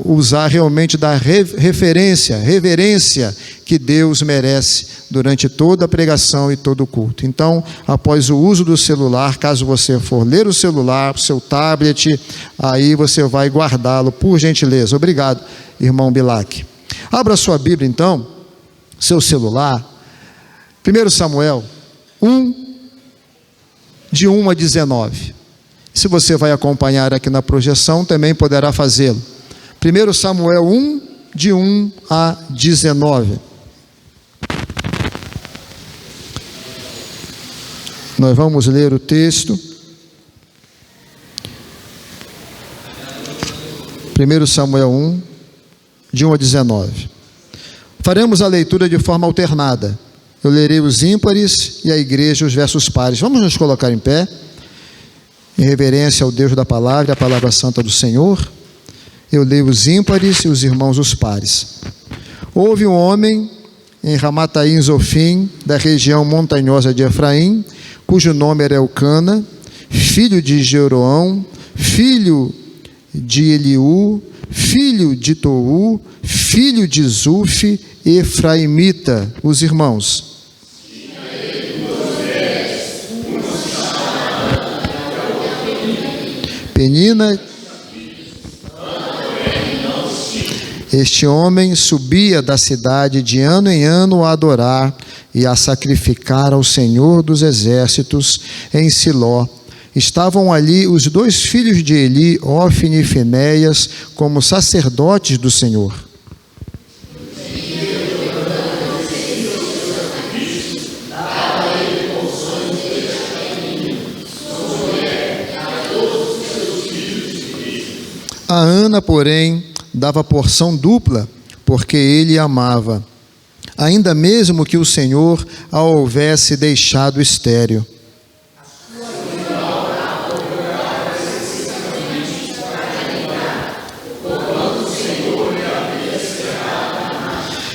usar realmente da reverência que Deus merece durante toda a pregação e todo o culto. Então, após o uso do celular, caso você for ler o celular, o seu tablet, aí você vai guardá-lo, por gentileza. Obrigado, irmão Bilac. Abra sua Bíblia, então, seu celular, 1 Samuel 1, de 1 a 19. Se você vai acompanhar aqui na projeção, também poderá fazê-lo. 1 Samuel 1, de 1 a 19. Nós vamos ler o texto. 1 Samuel 1, de 1 a 19. Faremos a leitura de forma alternada. Eu lerei os ímpares e a igreja os versos pares. Vamos nos colocar em pé, em reverência ao Deus da palavra, a palavra santa do Senhor. Eu leio os ímpares e os irmãos os pares. Houve um homem em Ramataim Zofim, da região montanhosa de Efraim, cujo nome era Elcana, filho de Jeroão, filho de Eliú, filho de Tou, filho de Zuf, efraimita. Os irmãos. Penina. Este homem subia da cidade de ano em ano a adorar e a sacrificar ao Senhor dos Exércitos em Siló. Estavam ali os 2 filhos de Eli, Ofni e Finéias, como sacerdotes do Senhor. A Ana, porém, dava porção dupla, porque ele amava, ainda mesmo que o Senhor a houvesse deixado estéril.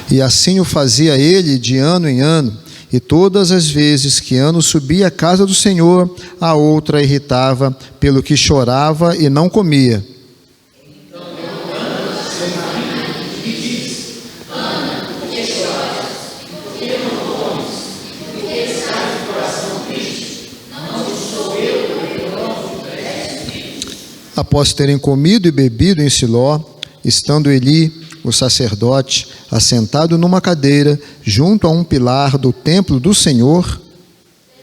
E assim o fazia ele de ano em ano, e todas as vezes que Ana subia à casa do Senhor, a outra irritava, pelo que chorava e não comia. Após terem comido e bebido em Siló, estando Eli, o sacerdote, assentado numa cadeira, junto a um pilar do templo do Senhor,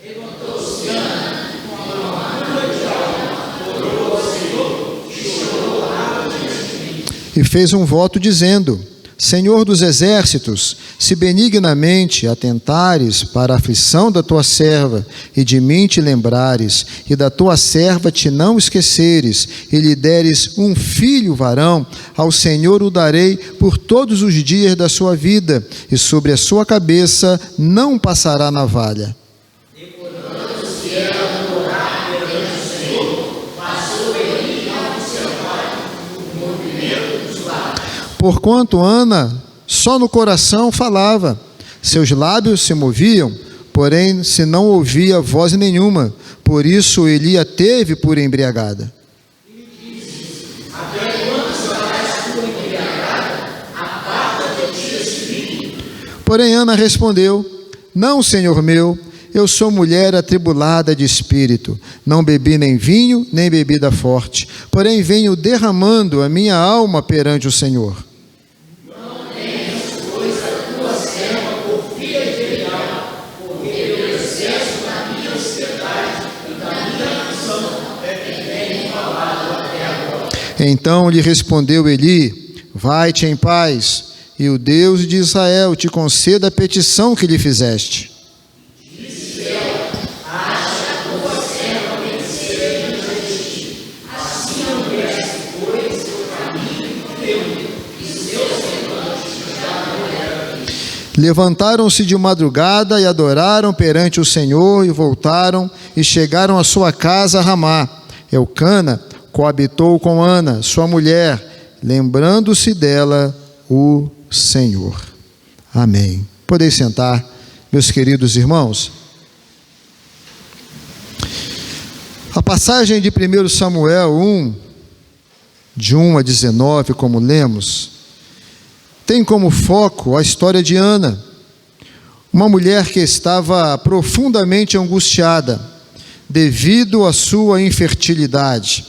levantou-se Ana, com a lâmpada de alma, orou ao Senhor, e chorou amargamente. E fez um voto dizendo: Senhor dos exércitos, se benignamente atentares para a aflição da tua serva, e de mim te lembrares, e da tua serva te não esqueceres, e lhe deres um filho varão, ao Senhor o darei por todos os dias da sua vida, e sobre a sua cabeça não passará navalha. Recordando-se ela do orar perante o Senhor, passou ele a observar o movimento dos lábios. Porquanto Ana só no coração falava, seus lábios se moviam, porém se não ouvia voz nenhuma, por isso Eli a teve por embriagada. Ele disse: até quando estarás tu embriagada? Aparta de ti esse vinho. Porém Ana respondeu: não, Senhor meu, eu sou mulher atribulada de espírito, não bebi nem vinho, nem bebida forte, porém venho derramando a minha alma perante o Senhor. Então lhe respondeu Eli: vai-te em paz, e o Deus de Israel te conceda a petição que lhe fizeste. Disse ela: acha a tua serva vencer diante de ti. Assim houvesse, pois, o caminho teu, e seus semblantes já não eram. Levantaram-se de madrugada e adoraram perante o Senhor, e voltaram e chegaram à sua casa a Ramá. Elcana coabitou com Ana, sua mulher, lembrando-se dela o Senhor. Amém. Podeis sentar, meus queridos irmãos. A passagem de 1 Samuel 1 de 1 a 19, como lemos, tem como foco a história de Ana, uma mulher que estava profundamente angustiada devido à sua infertilidade.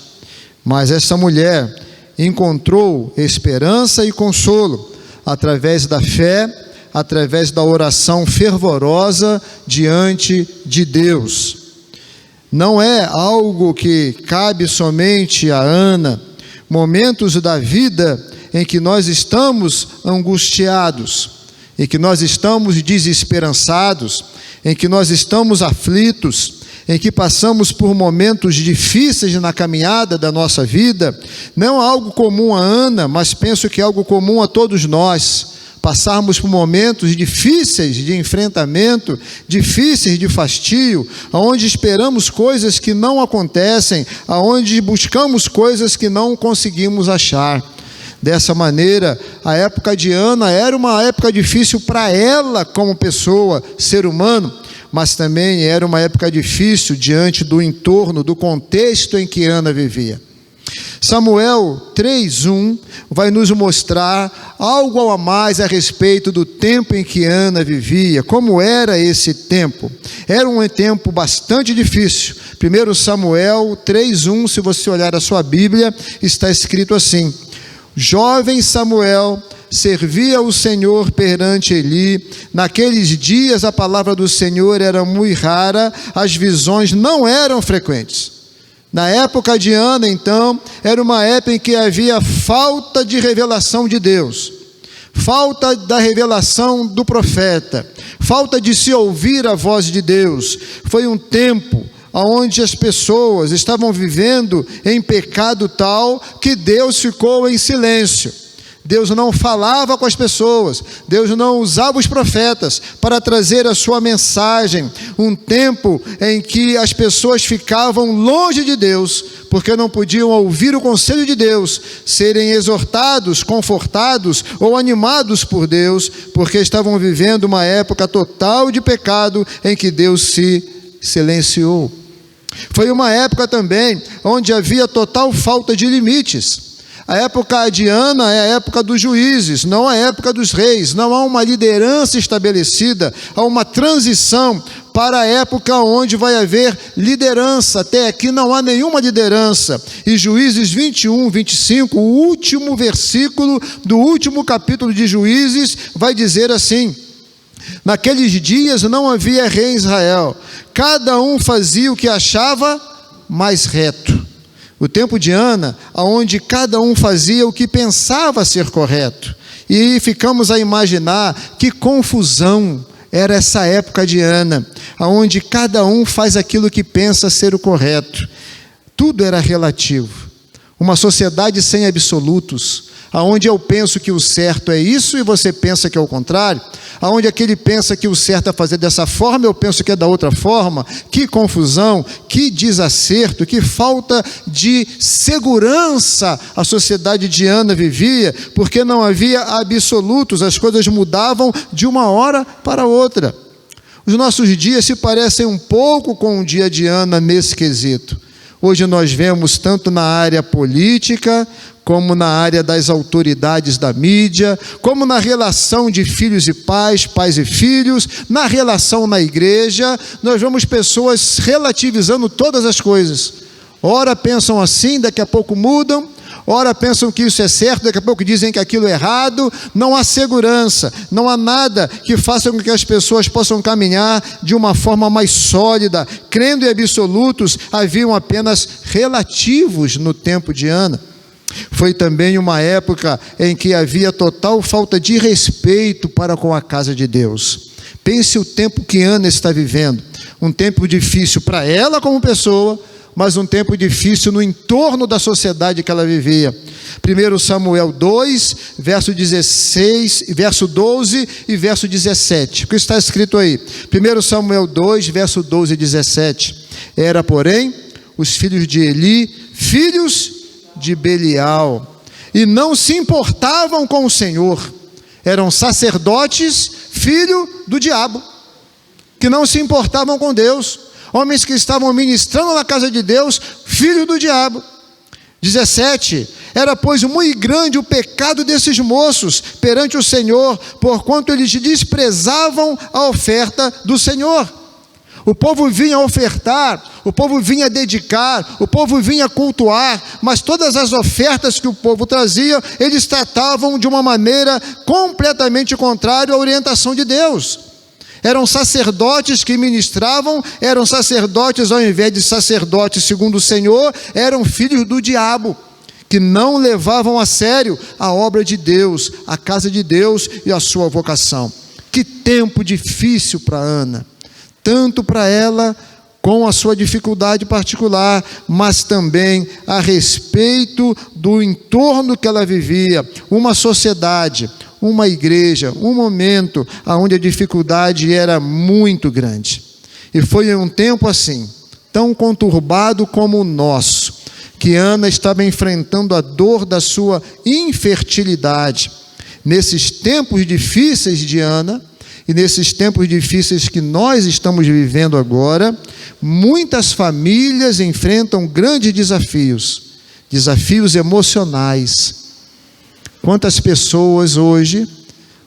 Mas essa mulher encontrou esperança e consolo através da fé, através da oração fervorosa diante de Deus. Não é algo que cabe somente a Ana. Momentos da vida em que nós estamos angustiados, em que nós estamos desesperançados, em que nós estamos aflitos, em que passamos por momentos difíceis na caminhada da nossa vida, não é algo comum a Ana, mas penso que é algo comum a todos nós, passarmos por momentos difíceis de enfrentamento, difíceis de fastio, onde esperamos coisas que não acontecem, onde buscamos coisas que não conseguimos achar. Dessa maneira, a época de Ana era uma época difícil para ela como pessoa, ser humano, mas também era uma época difícil diante do entorno, do contexto em que Ana vivia. Samuel 3:1 vai nos mostrar algo a mais a respeito do tempo em que Ana vivia, como era esse tempo. Era um tempo bastante difícil. 1 Samuel 3:1, se você olhar a sua Bíblia, está escrito assim: jovem Samuel servia o Senhor perante Eli. Naqueles dias a palavra do Senhor era muito rara, as visões não eram frequentes. Na época de Ana, então, era uma época em que havia falta de revelação de Deus, falta da revelação do profeta, falta de se ouvir a voz de Deus. Foi um tempo onde as pessoas estavam vivendo em pecado tal que Deus ficou em silêncio. Deus não falava com as pessoas, Deus não usava os profetas para trazer a sua mensagem. Um tempo em que as pessoas ficavam longe de Deus, porque não podiam ouvir o conselho de Deus, serem exortados, confortados ou animados por Deus, porque estavam vivendo uma época total de pecado em que Deus se silenciou. Foi uma época também onde havia total falta de limites. A época de Ana é a época dos juízes, não a época dos reis. Não há uma liderança estabelecida, há uma transição para a época onde vai haver liderança. Até aqui não há nenhuma liderança. E Juízes 21, 25, o último versículo do último capítulo de Juízes, vai dizer assim: naqueles dias não havia rei em Israel, cada um fazia o que achava mais reto. O tempo de Ana, onde cada um fazia o que pensava ser correto. E ficamos a imaginar que confusão era essa época de Ana, onde cada um faz aquilo que pensa ser o correto. Tudo era relativo. Uma sociedade sem absolutos, aonde eu penso que o certo é isso e você pensa que é o contrário, aonde aquele pensa que o certo é fazer dessa forma, eu penso que é da outra forma. Que confusão, que desacerto, que falta de segurança a sociedade de Ana vivia, porque não havia absolutos, as coisas mudavam de uma hora para outra. Os nossos dias se parecem um pouco com o dia de Ana nesse quesito. Hoje nós vemos tanto na área política, como na área das autoridades da mídia, como na relação de filhos e pais, pais e filhos, na relação na igreja, nós vemos pessoas relativizando todas as coisas. Ora pensam assim, daqui a pouco mudam, ora pensam que isso é certo, daqui a pouco dizem que aquilo é errado. Não há segurança, não há nada que faça com que as pessoas possam caminhar de uma forma mais sólida. Crendo em absolutos, haviam apenas relativos no tempo de Ana. Foi também uma época em que havia total falta de respeito para com a casa de Deus. Pense o tempo que Ana está vivendo, um tempo difícil para ela como pessoa, mas um tempo difícil no entorno da sociedade que ela vivia. 1 Samuel 2, verso 16, verso 12 e verso 17. O que está escrito aí? 1 Samuel 2, verso 12 e 17. Era, porém, os filhos de Eli, filhos de Belial, e não se importavam com o Senhor. Eram sacerdotes, filho do diabo, que não se importavam com Deus. Homens que estavam ministrando na casa de Deus, filho do diabo. 17, Era, pois, muito grande o pecado desses moços perante o Senhor, porquanto eles desprezavam a oferta do Senhor. O povo vinha ofertar, o povo vinha dedicar, o povo vinha cultuar, mas todas as ofertas que o povo trazia, eles tratavam de uma maneira completamente contrária à orientação de Deus. Eram sacerdotes que ministravam, eram sacerdotes ao invés de sacerdotes segundo o Senhor, eram filhos do diabo, que não levavam a sério a obra de Deus, a casa de Deus e a sua vocação. Que tempo difícil para Ana, tanto para ela com a sua dificuldade particular, mas também a respeito do entorno que ela vivia, uma sociedade, uma igreja, um momento onde a dificuldade era muito grande. E foi um tempo assim, tão conturbado como o nosso, que Ana estava enfrentando a dor da sua infertilidade. Nesses tempos difíceis de Ana, e nesses tempos difíceis que nós estamos vivendo agora, muitas famílias enfrentam grandes desafios emocionais. Quantas pessoas hoje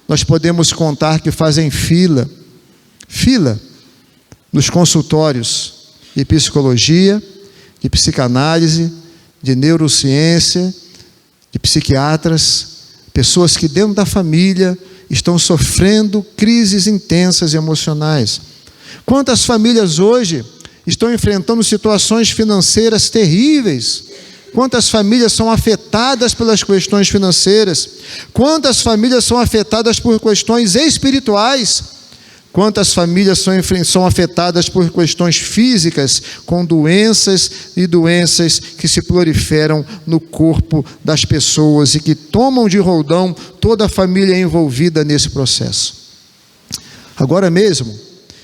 nós podemos contar que fazem fila nos consultórios de psicologia, de psicanálise, de neurociência, de psiquiatras, pessoas que dentro da família estão sofrendo crises intensas emocionais. Quantas famílias hoje estão enfrentando situações financeiras terríveis? Quantas famílias são afetadas pelas questões financeiras? Quantas famílias são afetadas por questões espirituais? Quantas famílias são afetadas por questões físicas, com doenças que se proliferam no corpo das pessoas e que tomam de roldão toda a família envolvida nesse processo. Agora mesmo,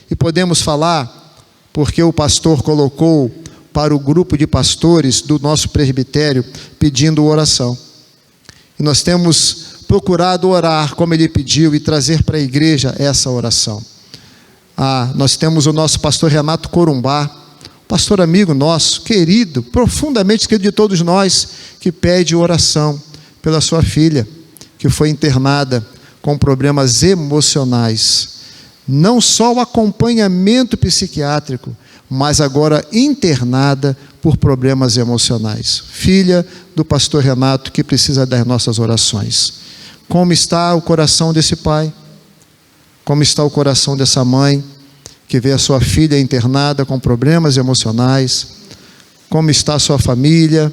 e podemos falar, porque o pastor colocou para o grupo de pastores do nosso presbitério pedindo oração. E nós temos procurado orar como ele pediu e trazer para a igreja essa oração. Nós temos o nosso pastor Renato Corumbá, pastor amigo nosso, querido, profundamente querido de todos nós, que pede oração pela sua filha, que foi internada com problemas emocionais. Não só o acompanhamento psiquiátrico, mas agora internada por problemas emocionais. Filha do pastor Renato, que precisa das nossas orações. Como está o coração desse pai? Como está o coração dessa mãe que vê a sua filha internada com problemas emocionais? Como está a sua família?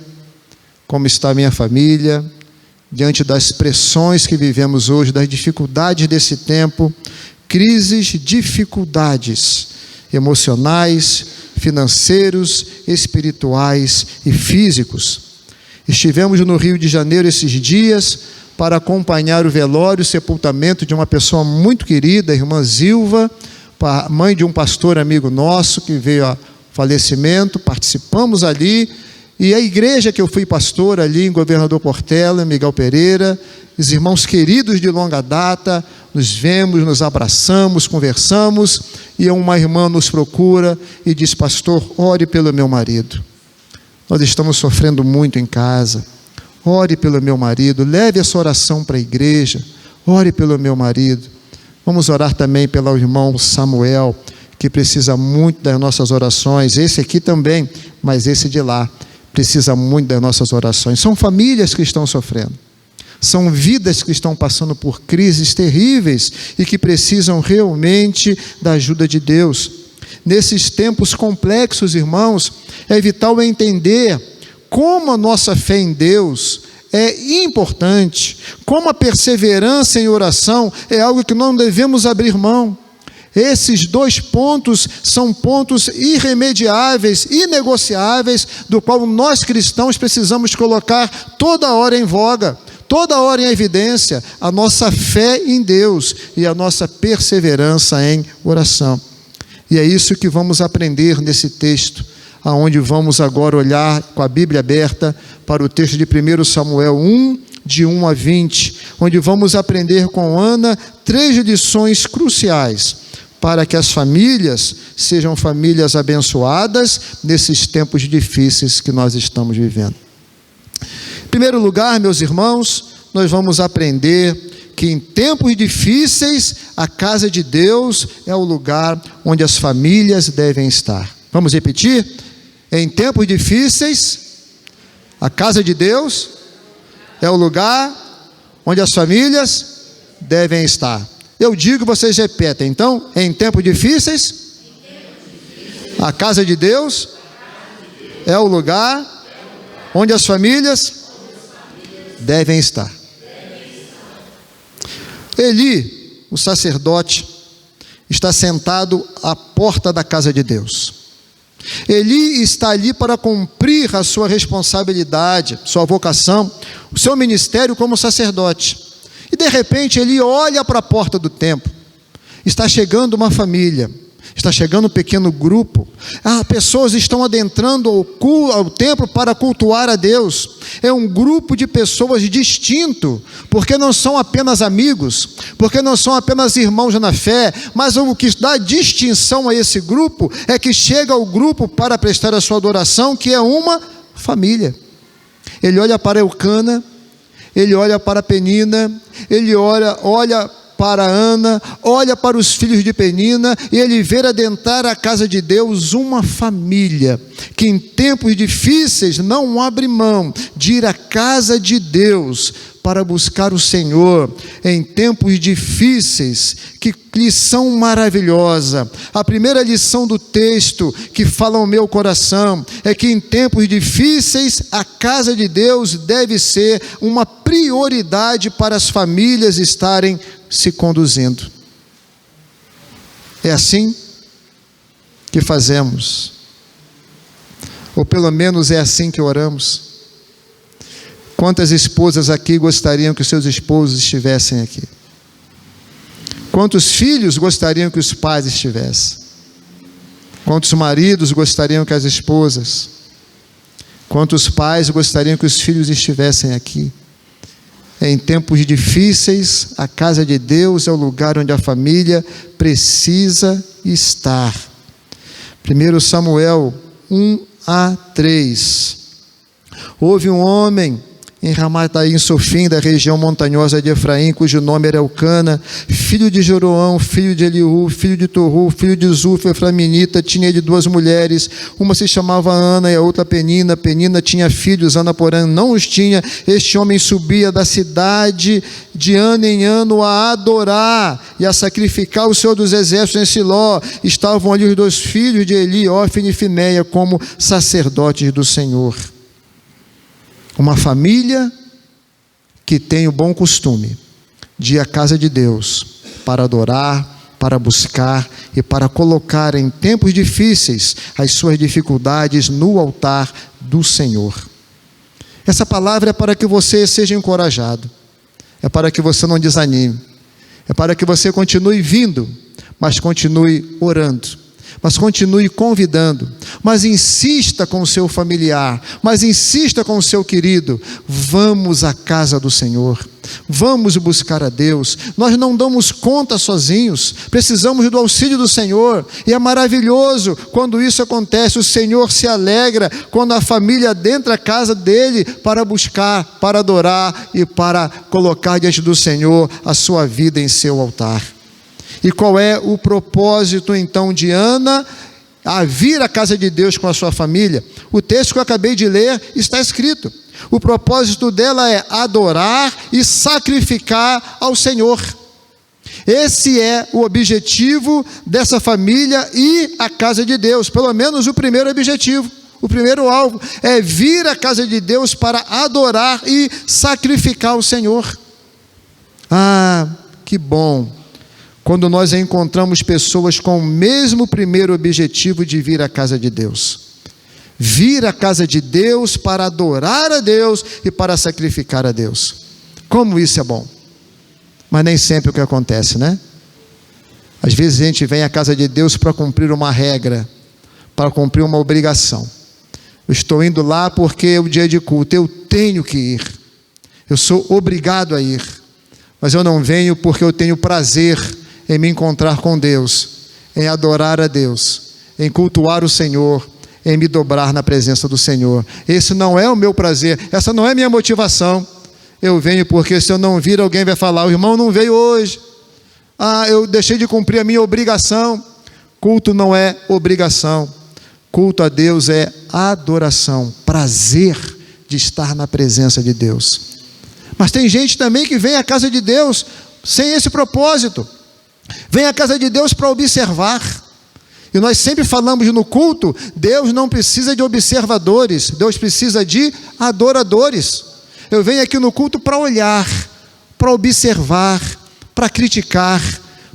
Como está a minha família? Diante das pressões que vivemos hoje, das dificuldades desse tempo, crises, dificuldades emocionais, financeiros, espirituais e físicos. Estivemos no Rio de Janeiro esses dias para acompanhar o velório e o sepultamento de uma pessoa muito querida, a irmã Zilva, mãe de um pastor amigo nosso que veio a falecimento. Participamos ali, e a igreja que eu fui pastor ali em Governador Portela, Miguel Pereira, os irmãos queridos de longa data, nos vemos, nos abraçamos, conversamos, e uma irmã nos procura e diz: pastor, ore pelo meu marido, nós estamos sofrendo muito em casa, ore pelo meu marido, leve essa oração para a igreja, ore pelo meu marido. Vamos orar também pelo irmão Samuel, que precisa muito das nossas orações, esse aqui também, mas esse de lá, precisa muito das nossas orações. São famílias que estão sofrendo, são vidas que estão passando por crises terríveis e que precisam realmente da ajuda de Deus. Nesses tempos complexos, irmãos, é vital entender como a nossa fé em Deus é importante, como a perseverança em oração é algo que não devemos abrir mão. Esses dois pontos são pontos irremediáveis, inegociáveis, do qual nós cristãos precisamos colocar toda hora em voga, toda hora em evidência, a nossa fé em Deus e a nossa perseverança em oração. E é isso que vamos aprender nesse texto, aonde vamos agora olhar com a Bíblia aberta para o texto de 1 Samuel 1, de 1 a 20, onde vamos aprender com Ana 3 lições cruciais para que as famílias sejam famílias abençoadas nesses tempos difíceis que nós estamos vivendo. Em primeiro lugar, meus irmãos, nós vamos aprender que em tempos difíceis, a casa de Deus é o lugar onde as famílias devem estar. Vamos repetir? Em tempos difíceis, a casa de Deus é o lugar onde as famílias devem estar. Eu digo, vocês repetem. Então, em tempos difíceis, a casa de Deus é o lugar onde as famílias devem estar. Eli, o sacerdote, está sentado à porta da casa de Deus. Eli está ali para cumprir a sua responsabilidade, sua vocação, o seu ministério como sacerdote. E de repente ele olha para a porta do templo. Está chegando uma família, está chegando um pequeno grupo. Pessoas estão adentrando ao templo para cultuar a Deus. É um grupo de pessoas distinto, porque não são apenas amigos, porque não são apenas irmãos na fé, mas o que dá distinção a esse grupo é que chega ao grupo para prestar a sua adoração, que é uma família. Ele olha para Eucana, ele olha para Penina, ele olha para Ana, olha para os filhos de Penina, e ele vê adentrar a casa de Deus uma família, que em tempos difíceis não abre mão de ir à casa de Deus, para buscar o Senhor, em tempos difíceis. Que lição maravilhosa! A primeira lição do texto que fala ao meu coração, é que em tempos difíceis, a casa de Deus deve ser uma prioridade para as famílias estarem se conduzindo. É assim que fazemos, ou pelo menos é assim que oramos. Quantas esposas aqui gostariam que os seus esposos estivessem aqui? Quantos filhos gostariam que os pais estivessem? Quantos maridos gostariam que as esposas? Quantos pais gostariam que os filhos estivessem aqui? Em tempos difíceis, a casa de Deus é o lugar onde a família precisa estar. 1 Samuel 1-3. Houve um homem em Ramataim Sofim, da região montanhosa de Efraim, cujo nome era Eucana, filho de Joroão, filho de Eliú, filho de Torru, filho de Zuf, eframinita. Tinha ele 2 mulheres, uma se chamava Ana e a outra Penina. Penina tinha filhos, Ana porém não os tinha. Este homem subia da cidade de ano em ano a adorar e a sacrificar o Senhor dos exércitos em Siló. Estavam ali os 2 filhos de Eli, Ófine e Finéia, como sacerdotes do Senhor. Uma família que tem o bom costume de ir à casa de Deus para adorar, para buscar e para colocar em tempos difíceis as suas dificuldades no altar do Senhor. Essa palavra é para que você seja encorajado, é para que você não desanime, é para que você continue vindo, mas continue orando, mas continue convidando, mas insista com o seu familiar, mas insista com o seu querido. Vamos à casa do Senhor, vamos buscar a Deus. Nós não damos conta sozinhos, precisamos do auxílio do Senhor, e é maravilhoso quando isso acontece. O Senhor se alegra quando a família adentra a casa dele para buscar, para adorar e para colocar diante do Senhor a sua vida em seu altar. E qual é o propósito então de Ana a vir à casa de Deus com a sua família? O texto que eu acabei de ler está escrito. O propósito dela é adorar e sacrificar ao Senhor. Esse é o objetivo dessa família ir à casa de Deus, pelo menos o primeiro objetivo. O primeiro alvo é vir à casa de Deus para adorar e sacrificar ao Senhor. Que bom quando nós encontramos pessoas com o mesmo primeiro objetivo de vir à casa de Deus. Vir à casa de Deus para adorar a Deus e para sacrificar a Deus. Como isso é bom. Mas nem sempre o que acontece, né? Às vezes a gente vem à casa de Deus para cumprir uma regra, para cumprir uma obrigação. Eu estou indo lá porque é o dia de culto, eu tenho que ir. Eu sou obrigado a ir. Mas eu não venho porque eu tenho prazer em me encontrar com Deus, em adorar a Deus, em cultuar o Senhor, em me dobrar na presença do Senhor. Esse não é o meu prazer, essa não é a minha motivação. Eu venho porque se eu não vir, alguém vai falar: o irmão não veio hoje. Eu deixei de cumprir a minha obrigação. Culto não é obrigação. Culto a Deus é adoração, prazer de estar na presença de Deus. Mas tem gente também que vem à casa de Deus sem esse propósito. Vem à casa de Deus para observar. E nós sempre falamos no culto: Deus não precisa de observadores, Deus precisa de adoradores. Eu venho aqui no culto para olhar, para observar, para criticar,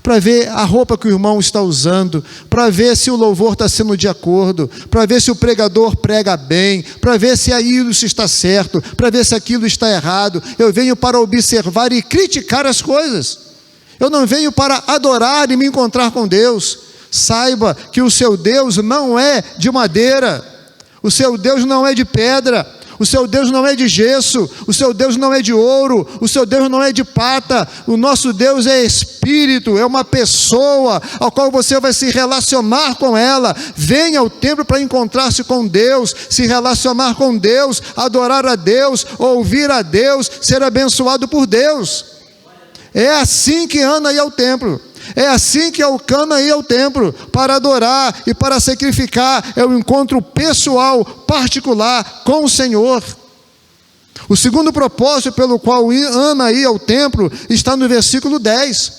para ver a roupa que o irmão está usando, para ver se o louvor está sendo de acordo, para ver se o pregador prega bem, para ver se isso está certo, para ver se aquilo está errado. Eu venho para observar e criticar as coisas. Eu não venho para adorar e me encontrar com Deus. Saiba que o seu Deus não é de madeira, o seu Deus não é de pedra, o seu Deus não é de gesso, o seu Deus não é de ouro, o seu Deus não é de prata. O nosso Deus é espírito, é uma pessoa ao qual você vai se relacionar com ela. Venha ao templo para encontrar-se com Deus, se relacionar com Deus, adorar a Deus, ouvir a Deus, ser abençoado por Deus. É assim que Ana ia ao templo. É assim que Elcana ia ao templo, para adorar e para sacrificar. É um encontro pessoal, particular com o Senhor. O segundo propósito pelo qual Ana ia ao templo está no versículo 10.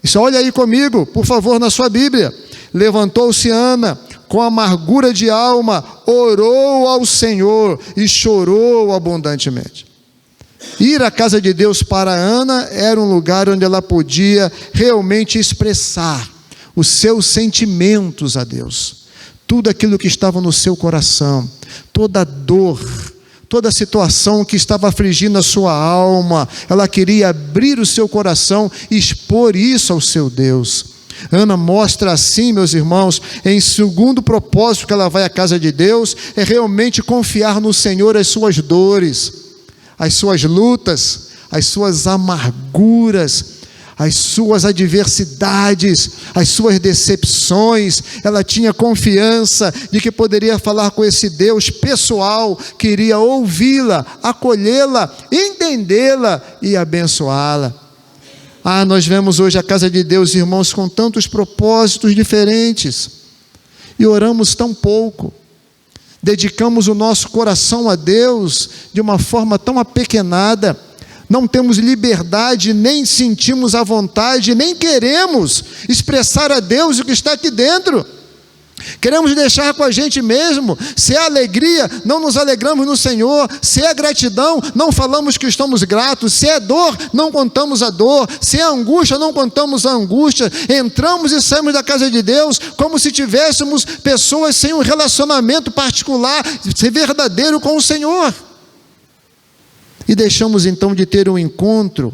Isso, olha aí comigo, por favor, na sua Bíblia. Levantou-se Ana com amargura de alma, orou ao Senhor e chorou abundantemente. Ir à casa de Deus para Ana era um lugar onde ela podia realmente expressar os seus sentimentos a Deus. Tudo aquilo que estava no seu coração, toda a dor, toda a situação que estava afligindo a sua alma, ela queria abrir o seu coração e expor isso ao seu Deus. Ana mostra assim, meus irmãos, em segundo propósito que ela vai à casa de Deus, é realmente confiar no Senhor as suas dores, as suas lutas, as suas amarguras, as suas adversidades, as suas decepções. Ela tinha confiança de que poderia falar com esse Deus pessoal, queria ouvi-la, acolhê-la, entendê-la e abençoá-la. Nós vemos hoje a casa de Deus, irmãos, com tantos propósitos diferentes, e oramos tão pouco. Dedicamos o nosso coração a Deus de uma forma tão apequenada, não temos liberdade, nem sentimos a vontade, nem queremos expressar a Deus o que está aqui dentro. Queremos deixar com a gente mesmo. Se é alegria, não nos alegramos no Senhor. Se é gratidão, não falamos que estamos gratos. Se é dor, não contamos a dor. Se é angústia, não contamos a angústia. Entramos e saímos da casa de Deus como se tivéssemos pessoas sem um relacionamento particular, verdadeiro com o Senhor. E deixamos então de ter um encontro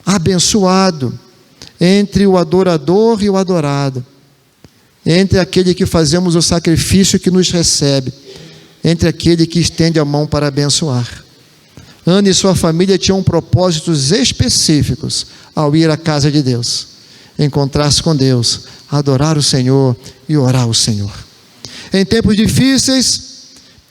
abençoado entre o adorador e o adorado, entre aquele que fazemos o sacrifício que nos recebe, entre aquele que estende a mão para abençoar. Ana e sua família tinham propósitos específicos ao ir à casa de Deus, encontrar-se com Deus, adorar o Senhor e orar ao Senhor. Em tempos difíceis,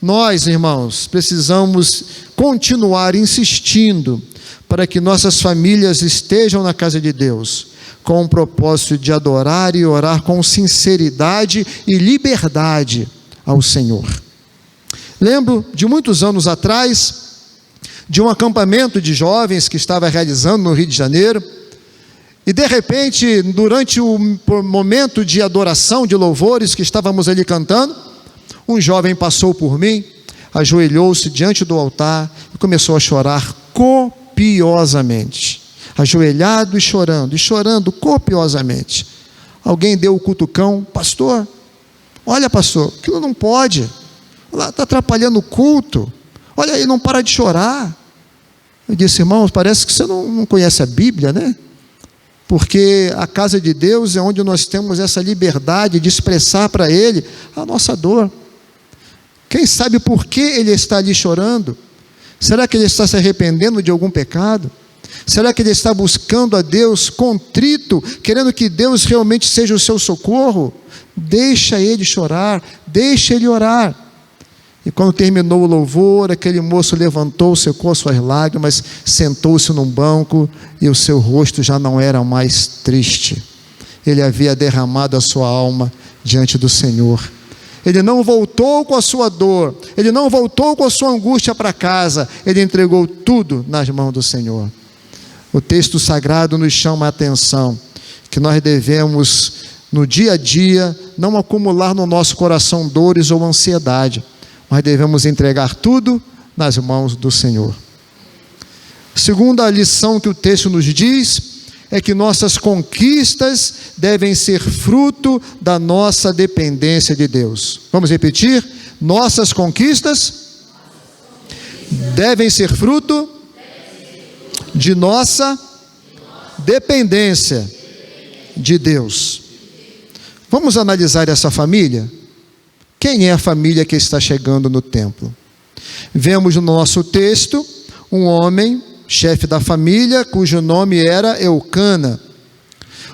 nós, irmãos, precisamos continuar insistindo para que nossas famílias estejam na casa de Deus, com o propósito de adorar e orar com sinceridade e liberdade ao Senhor. Lembro de muitos anos atrás, de um acampamento de jovens que estava realizando no Rio de Janeiro, e de repente, durante o momento de adoração, de louvores que estávamos ali cantando, um jovem passou por mim, ajoelhou-se diante do altar e começou a chorar copiosamente. Ajoelhado e chorando copiosamente. Alguém deu o cutucão: pastor, olha pastor, aquilo não pode, está atrapalhando o culto, olha aí, não para de chorar. Eu disse: irmãos, parece que você não conhece a Bíblia, né? Porque a casa de Deus é onde nós temos essa liberdade de expressar para Ele a nossa dor. Quem sabe por que ele está ali chorando? Será que ele está se arrependendo de algum pecado? Será que ele está buscando a Deus contrito, querendo que Deus realmente seja o seu socorro? Deixa ele chorar, deixa ele orar. E quando terminou o louvor, aquele moço levantou, secou suas lágrimas, sentou-se num banco e o seu rosto já não era mais triste. Ele havia derramado a sua alma diante do Senhor. Ele não voltou com a sua dor, ele não voltou com a sua angústia para casa, ele entregou tudo nas mãos do Senhor. O texto sagrado nos chama a atenção que nós devemos, no dia a dia, não acumular no nosso coração dores ou ansiedade. Nós devemos entregar tudo nas mãos do Senhor. Segunda lição que o texto nos diz é que nossas conquistas devem ser fruto da nossa dependência de Deus. Vamos repetir? Nossas conquistas devem ser fruto de nossa dependência de Deus. Vamos analisar essa família? Quem é a família que está chegando no templo? Vemos no nosso texto um homem, chefe da família, cujo nome era Eucana.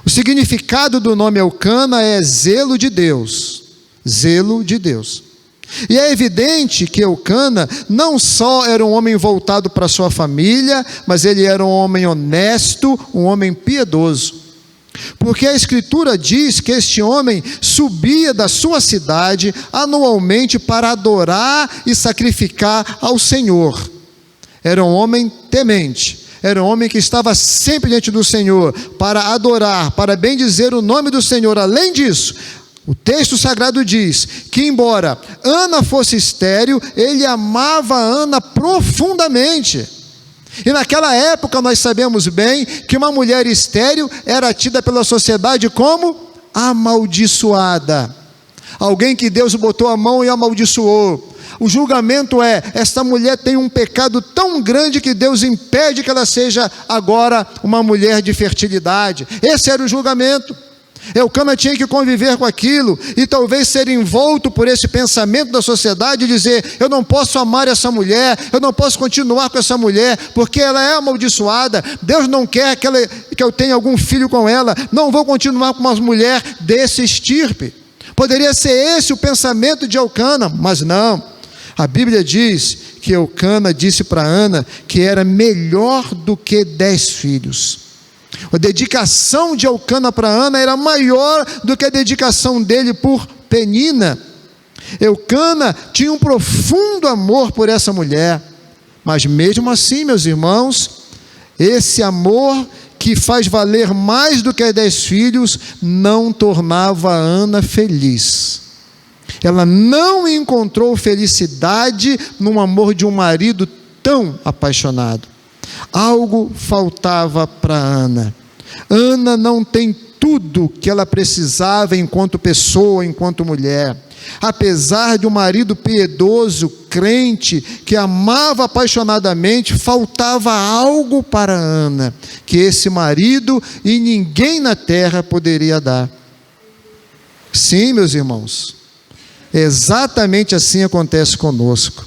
O significado do nome Eucana é zelo de Deus. Zelo de Deus. E é evidente que Eucana não só era um homem voltado para sua família, mas ele era um homem honesto, um homem piedoso. Porque a Escritura diz que este homem subia da sua cidade anualmente para adorar e sacrificar ao Senhor. Era um homem temente, era um homem que estava sempre diante do Senhor para adorar, para bendizer o nome do Senhor. Além disso, o texto sagrado diz que, embora Ana fosse estéril, ele amava Ana profundamente. E naquela época nós sabemos bem que uma mulher estéril era tida pela sociedade como amaldiçoada. Alguém que Deus botou a mão e amaldiçoou. O julgamento é: esta mulher tem um pecado tão grande que Deus impede que ela seja agora uma mulher de fertilidade. Esse era o julgamento. Eucana tinha que conviver com aquilo e talvez ser envolto por esse pensamento da sociedade e dizer: eu não posso amar essa mulher, eu não posso continuar com essa mulher, porque ela é amaldiçoada, Deus não quer que eu tenha algum filho com ela, não vou continuar com uma mulher desse estirpe. Poderia ser esse o pensamento de Eucana, mas não. A Bíblia diz que Eucana disse para Ana que era melhor do que 10 filhos. A dedicação de Eucana para Ana era maior do que a dedicação dele por Penina. Eucana tinha um profundo amor por essa mulher, mas mesmo assim, meus irmãos, esse amor que faz valer mais do que 10 filhos não tornava Ana feliz. Ela não encontrou felicidade no amor de um marido tão apaixonado. Algo faltava para Ana. Ana não tem tudo que ela precisava enquanto pessoa, enquanto mulher. Apesar de um marido piedoso, crente, que amava apaixonadamente, faltava algo para Ana, que esse marido e ninguém na terra poderia dar. Sim, meus irmãos, exatamente assim acontece conosco.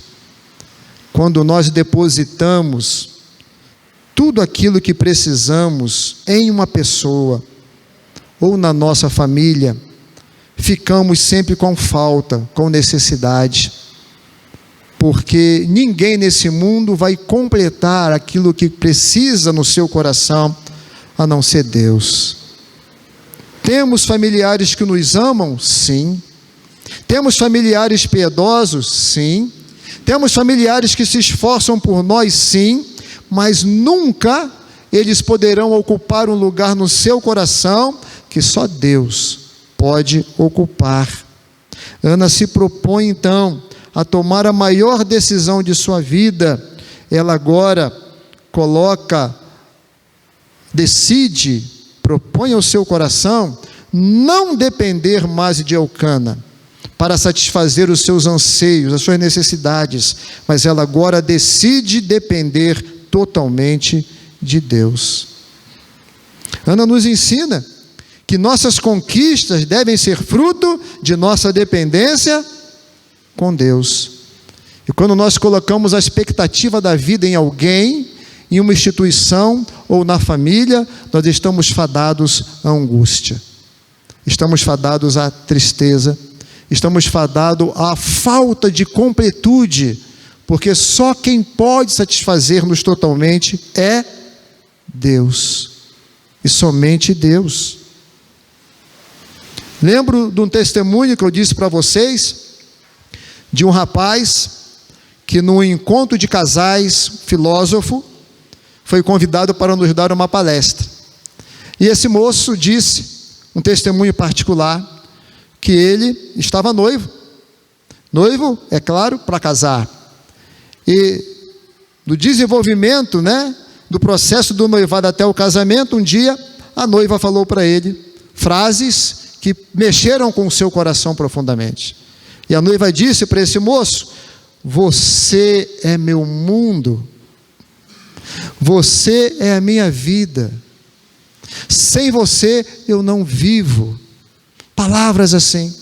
Quando nós depositamos tudo aquilo que precisamos em uma pessoa ou na nossa família, ficamos sempre com falta, com necessidade, porque ninguém nesse mundo vai completar aquilo que precisa no seu coração, a não ser Deus. Temos familiares que nos amam? Sim. Temos familiares piedosos? Sim. Temos familiares que se esforçam por nós? Sim. Mas nunca eles poderão ocupar um lugar no seu coração que só Deus pode ocupar. Ana se propõe então a tomar a maior decisão de sua vida. Ela agora decide, propõe ao seu coração não depender mais de Eucana para satisfazer os seus anseios, as suas necessidades, mas ela agora decide depender totalmente de Deus. Ana nos ensina que nossas conquistas devem ser fruto de nossa dependência com Deus. E quando nós colocamos a expectativa da vida em alguém, em uma instituição ou na família, nós estamos fadados à angústia, estamos fadados à tristeza, estamos fadados à falta de completude, porque só quem pode satisfazer-nos totalmente é Deus, e somente Deus. Lembro de um testemunho que eu disse para vocês, de um rapaz que no encontro de casais filósofo, foi convidado para nos dar uma palestra. E esse moço disse, um testemunho particular, que ele estava noivo, é claro, para casar. E no desenvolvimento, do processo do noivado até o casamento, um dia a noiva falou para ele frases que mexeram com o seu coração profundamente. E a noiva disse para esse moço: você é meu mundo, você é a minha vida, sem você eu não vivo. Palavras assim.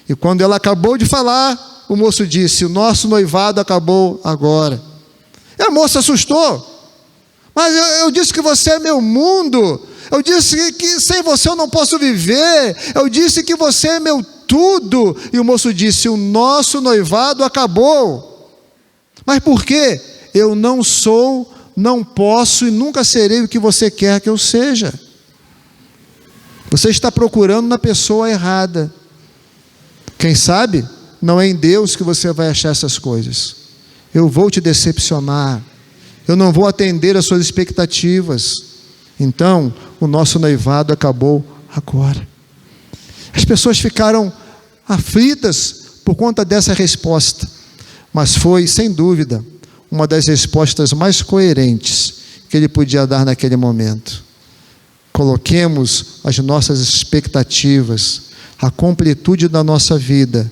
E quando ela acabou de falar, o moço disse: o nosso noivado acabou agora. E a moça assustou: mas eu disse que você é meu mundo, eu disse que sem você eu não posso viver, eu disse que você é meu tudo. E o moço disse: o nosso noivado acabou. Mas por quê? Eu não sou, não posso e nunca serei o que você quer que eu seja. Você está procurando na pessoa errada. Quem sabe não é em Deus que você vai achar essas coisas. Eu vou te decepcionar, eu não vou atender às suas expectativas. Então, o nosso noivado acabou agora. As pessoas ficaram aflitas por conta dessa resposta, mas foi, sem dúvida, uma das respostas mais coerentes que ele podia dar naquele momento. Coloquemos as nossas expectativas, a completude da nossa vida,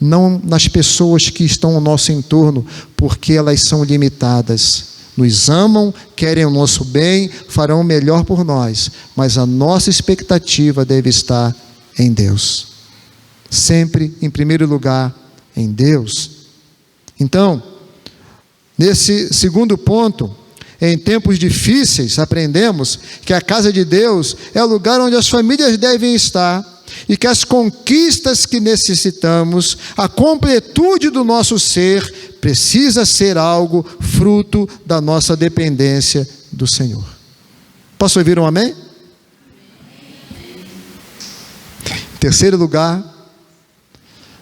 não nas pessoas que estão ao nosso entorno, porque elas são limitadas. Nos amam, querem o nosso bem, farão o melhor por nós, mas a nossa expectativa deve estar em Deus. Sempre, em primeiro lugar, em Deus. Então, nesse segundo ponto, em tempos difíceis, aprendemos que a casa de Deus é o lugar onde as famílias devem estar e que as conquistas que necessitamos, a completude do nosso ser, precisa ser algo fruto da nossa dependência do Senhor. Posso ouvir um amém? Em terceiro lugar,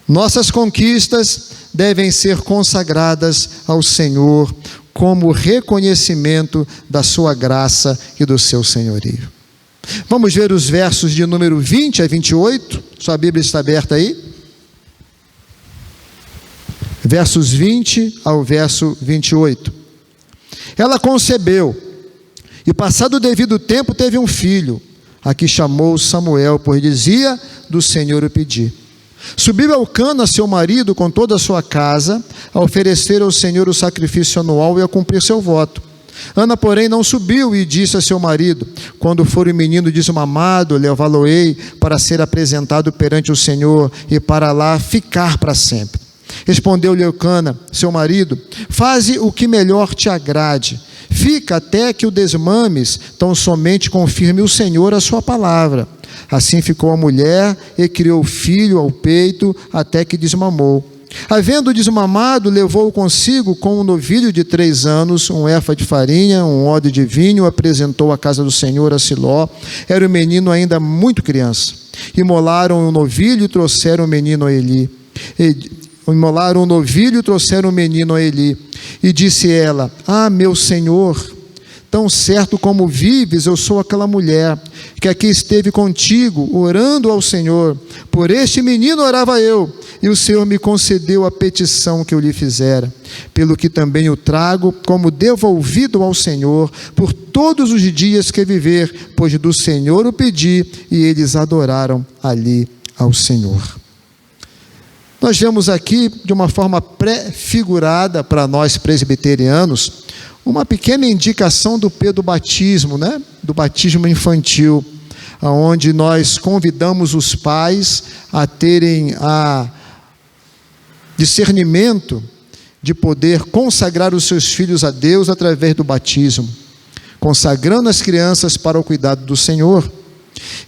nossas conquistas devem ser consagradas ao Senhor como reconhecimento da sua graça e do seu senhorio. Vamos ver os versos de número 20 a 28. Sua Bíblia está aberta aí? Versos 20 ao verso 28. Ela concebeu, e passado o devido tempo teve um filho, a que chamou Samuel, pois dizia: do Senhor o pedi. Subiu Elcana, seu marido, com toda a sua casa, a oferecer ao Senhor o sacrifício anual e a cumprir seu voto. Ana, porém, não subiu e disse a seu marido: quando for o menino desmamado, levá-lo-ei para ser apresentado perante o Senhor e para lá ficar para sempre. Respondeu-lhe Elcana, seu marido: faze o que melhor te agrade. Fica até que o desmames, tão somente confirme o Senhor a sua palavra. Assim ficou a mulher e criou o filho ao peito até que desmamou. Havendo desmamado, levou-o consigo com um novilho de 3 anos, um efa de farinha, um odre de vinho, apresentou à casa do Senhor a Siló. Era o menino ainda muito criança. Imolaram o novilho e trouxeram o menino a Eli. Imolaram o novilho e trouxeram o menino a Eli. E disse ela: ah, meu Senhor, tão certo como vives, eu sou aquela mulher que aqui esteve contigo, orando ao Senhor. Por este menino orava eu, e o Senhor me concedeu a petição que eu lhe fizera. Pelo que também o trago como devolvido ao Senhor, por todos os dias que viver, pois do Senhor o pedi, e eles adoraram ali ao Senhor. Nós vemos aqui, de uma forma pré-figurada para nós presbiterianos, uma pequena indicação do batismo, do batismo infantil, onde nós convidamos os pais a terem discernimento de poder consagrar os seus filhos a Deus através do batismo. consagrando as crianças para o cuidado do Senhor.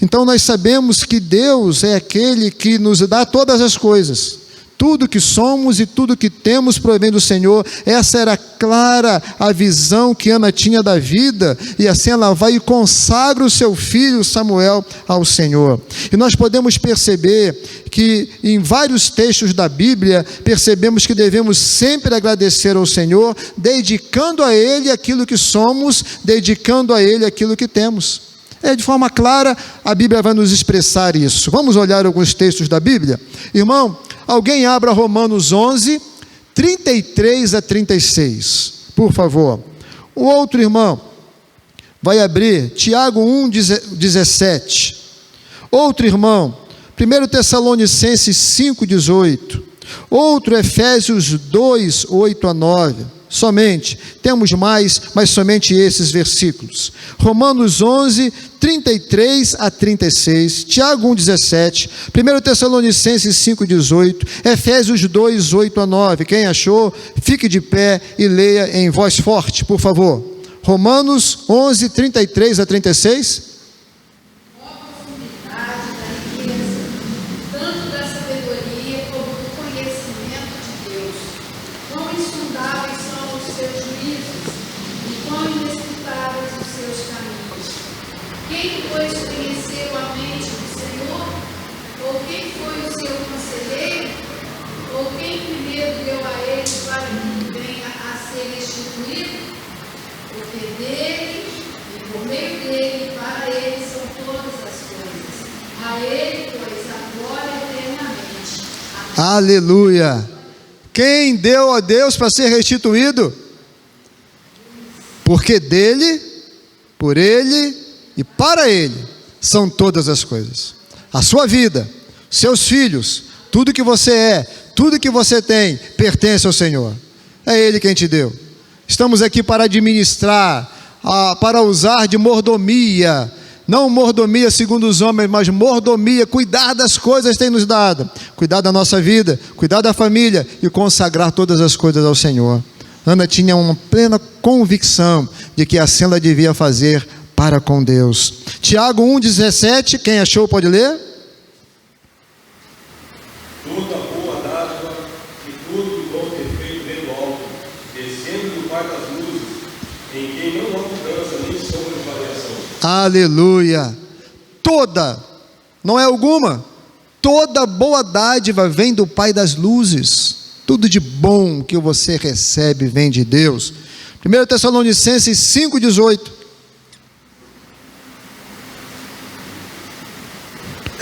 Então nós sabemos que Deus é aquele que nos dá todas as coisas. Tudo que somos e tudo que temos provém do Senhor. Essa era clara a visão que Ana tinha da vida, e assim ela vai e consagra o seu filho Samuel ao Senhor. E nós podemos perceber que em vários textos da Bíblia, percebemos que devemos sempre agradecer ao Senhor, dedicando a Ele aquilo que somos, dedicando a Ele aquilo que temos. De forma clara, a Bíblia vai nos expressar isso. Vamos olhar alguns textos da Bíblia? Irmão, alguém abra Romanos 11, 33 a 36, por favor. O outro irmão vai abrir Tiago 1, 17. Outro irmão, 1 Tessalonicenses 5, 18. Outro, Efésios 2, 8 a 9. Somente, temos mais, mas somente esses versículos. Romanos 11, 33 a 36, Tiago 1, 17, 1 Tessalonicenses 5, 18, Efésios 2, 8 a 9. Quem achou, fique de pé e leia em voz forte, por favor. Romanos 11, 33 a 36. Aleluia! Quem deu a Deus para ser restituído? Porque dele, por ele e para ele são todas as coisas. A sua vida, seus filhos, tudo que você é, tudo que você tem, pertence ao Senhor. É Ele quem te deu. Estamos aqui para administrar, para usar de mordomia. Não mordomia segundo os homens, mas mordomia, cuidar das coisas tem nos dado, cuidar da nossa vida, cuidar da família e consagrar todas as coisas ao Senhor. Ana tinha uma plena convicção de que assim ela devia fazer para com Deus. Tiago 1,17, quem achou pode ler? Toda boa dádiva e todo bom perfeito vem do alto, descendo do Pai das luzes, em quem não há mudança nem sombra de variação. Aleluia! Toda, não é alguma, toda boa dádiva vem do Pai das luzes. Tudo de bom que você recebe vem de Deus. 1 Tessalonicenses 5,18.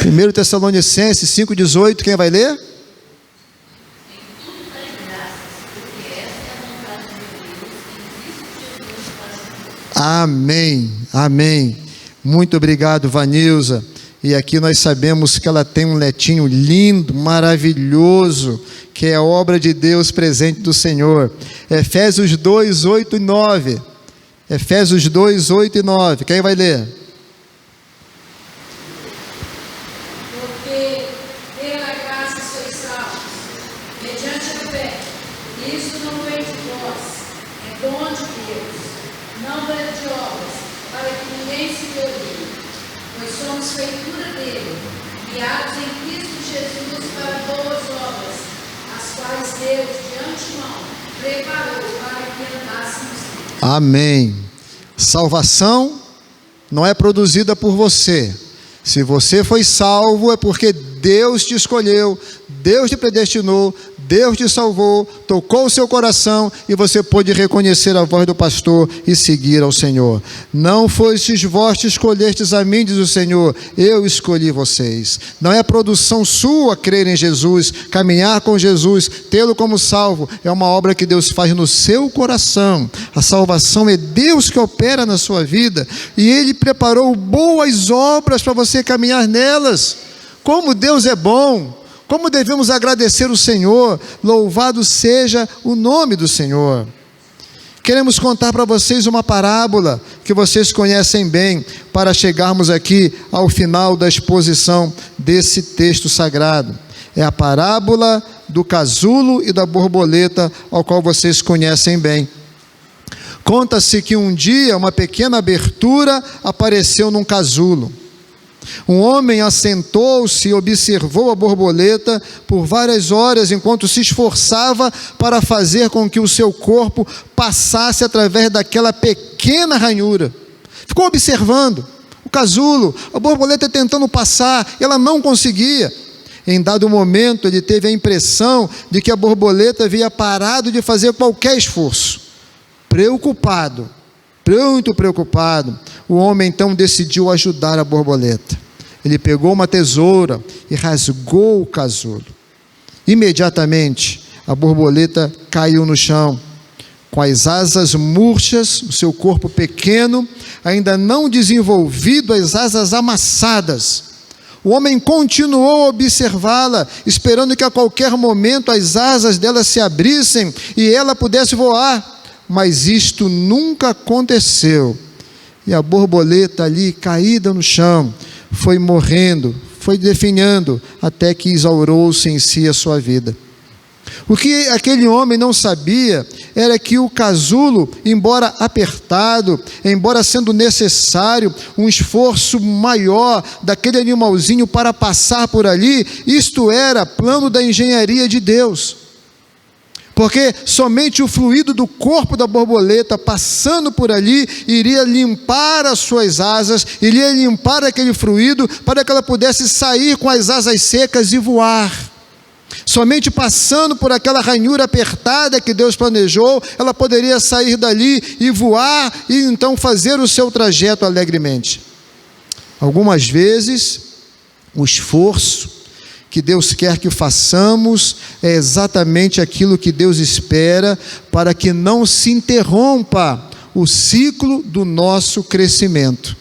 1 Tessalonicenses 5,18, quem vai ler? Amém, amém. Muito obrigado, Vanilza. E aqui nós sabemos que ela tem um netinho lindo, maravilhoso, que é a obra de Deus presente do Senhor. Efésios 2, 8 e 9. Efésios 2, 8 e 9. Quem vai ler? Porque pela graça sois salvos, mediante a fé. Isso não vem de vós, é dom de Deus, não vem de obras, para que ninguém se glorie. Pois somos feitura dele, criados em Cristo Jesus para boas obras, as quais Deus de antemão preparou para que andássemos. Amém. Salvação não é produzida por você. Se você foi salvo é porque Deus te escolheu, Deus te predestinou, Deus te salvou, tocou o seu coração e você pôde reconhecer a voz do pastor e seguir ao Senhor. Não fostes vós que escolhestes a mim, diz o Senhor, eu escolhi vocês. Não é produção sua crer em Jesus, caminhar com Jesus, tê-lo como salvo, é uma obra que Deus faz no seu coração. A salvação é Deus que opera na sua vida e Ele preparou boas obras para você caminhar nelas. Como Deus é bom! Como devemos agradecer o Senhor, louvado seja o nome do Senhor. Queremos contar para vocês uma parábola que vocês conhecem bem, para chegarmos aqui ao final da exposição desse texto sagrado. É a parábola do casulo e da borboleta, ao qual vocês conhecem bem. Conta-se que um dia uma pequena abertura apareceu num casulo. Um homem assentou-se e observou a borboleta por várias horas enquanto se esforçava para fazer com que o seu corpo passasse através daquela pequena ranhura. Ficou observando o casulo, a borboleta tentando passar, ela não conseguia. Em dado momento, ele teve a impressão de que a borboleta havia parado de fazer qualquer esforço. Preocupado, muito preocupado, o homem então decidiu ajudar a borboleta. Ele pegou uma tesoura e rasgou o casulo. Imediatamente, a borboleta caiu no chão, com as asas murchas, o seu corpo pequeno, ainda não desenvolvido, as asas amassadas. O homem continuou a observá-la, esperando que a qualquer momento as asas dela se abrissem e ela pudesse voar. Mas isto nunca aconteceu. E a borboleta ali, caída no chão, foi morrendo, foi definhando, até que exaurou-se em si a sua vida. O que aquele homem não sabia era que o casulo, embora apertado, embora sendo necessário um esforço maior daquele animalzinho para passar por ali, isto era plano da engenharia de Deus. Porque somente o fluido do corpo da borboleta passando por ali iria limpar as suas asas, iria limpar aquele fluido para que ela pudesse sair com as asas secas e voar. Somente passando por aquela ranhura apertada que Deus planejou, ela poderia sair dali e voar e então fazer o seu trajeto alegremente. Algumas vezes, o esforço que Deus quer que façamos é exatamente aquilo que Deus espera para que não se interrompa o ciclo do nosso crescimento,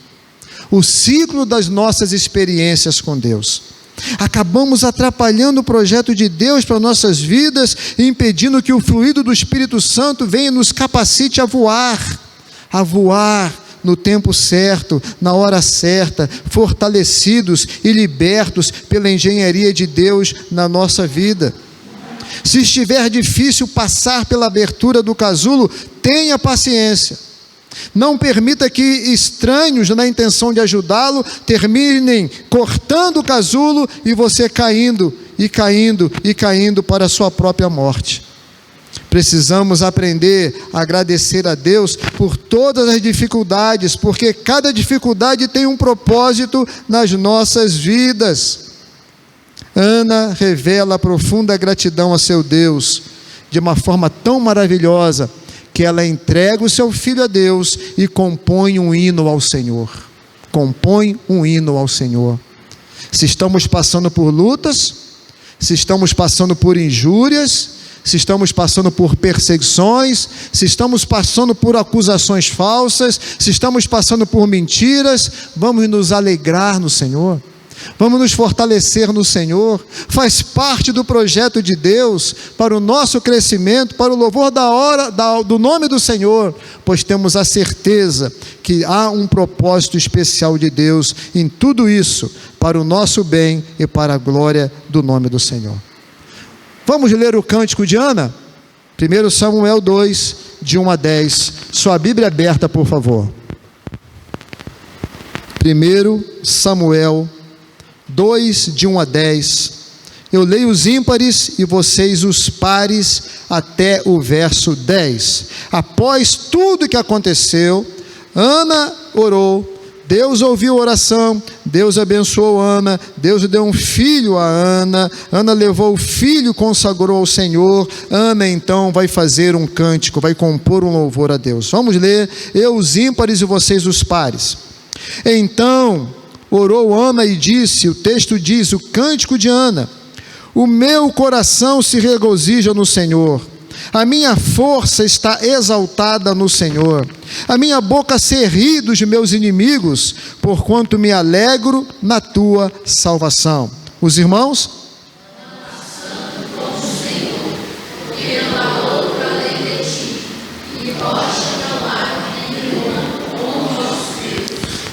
o ciclo das nossas experiências com Deus. Acabamos atrapalhando o projeto de Deus para nossas vidas e impedindo que o fluido do Espírito Santo venha e nos capacite a voar no tempo certo, na hora certa, fortalecidos e libertos pela engenharia de Deus na nossa vida. Se estiver difícil passar pela abertura do casulo, tenha paciência. Não permita que estranhos, na intenção de ajudá-lo, terminem cortando o casulo e você caindo para a sua própria morte. Precisamos aprender a agradecer a Deus por todas as dificuldades, porque cada dificuldade tem um propósito nas nossas vidas. Ana revela profunda gratidão a seu Deus, de uma forma tão maravilhosa, que ela entrega o seu filho a Deus e compõe um hino ao Senhor. Compõe um hino ao Senhor. Se estamos passando por lutas, se estamos passando por injúrias, se estamos passando por perseguições, se estamos passando por acusações falsas, se estamos passando por mentiras, vamos nos alegrar no Senhor, vamos nos fortalecer no Senhor. Faz parte do projeto de Deus para o nosso crescimento, para o louvor do nome do Senhor, pois temos a certeza que há um propósito especial de Deus em tudo isso, para o nosso bem e para a glória do nome do Senhor. Vamos ler o cântico de Ana? 1 Samuel 2, de 1 a 10. Sua Bíblia aberta, por favor. 1 Samuel 2, de 1 a 10. Eu leio os ímpares e vocês os pares até o verso 10. Após tudo que aconteceu, Ana orou. Deus ouviu a oração, Deus abençoou Ana, Deus deu um filho a Ana, Ana levou o filho, consagrou ao Senhor. Ana então vai fazer um cântico, vai compor um louvor a Deus. Vamos ler, eu os ímpares e vocês os pares. Então orou Ana e disse, o texto diz, o cântico de Ana: o meu coração se regozija no Senhor, a minha força está exaltada no Senhor, a minha boca se ri dos meus inimigos, porquanto me alegro na tua salvação. Os irmãos?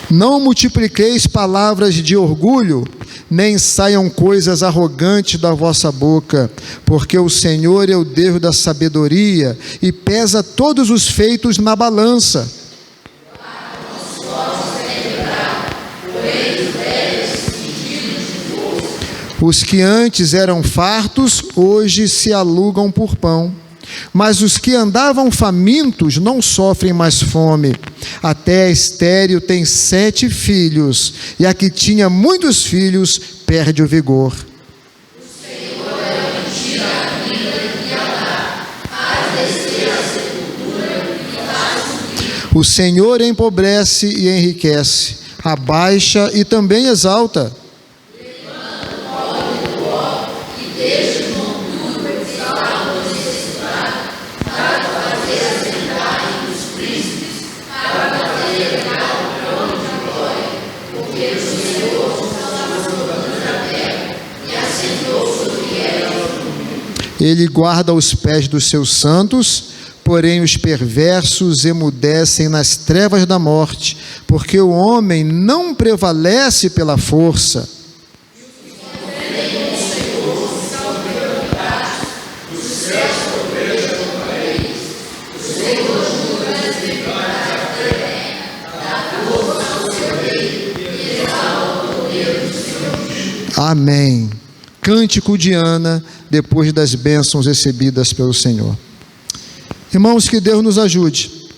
Não multipliqueis palavras de orgulho, nem saiam coisas arrogantes da vossa boca, porque o Senhor é o Deus da sabedoria e pesa todos os feitos na balança. Os que antes eram fartos, hoje se alugam por pão. Mas os que andavam famintos não sofrem mais fome. Até a estéril tem 7 filhos, e a que tinha muitos filhos perde o vigor. O Senhor empobrece e enriquece, abaixa e também exalta. Ele guarda os pés dos seus santos, porém os perversos emudecem nas trevas da morte, porque o homem não prevalece pela força. Amém. Cântico de Ana, depois das bênçãos recebidas pelo Senhor. Irmãos, que Deus nos ajude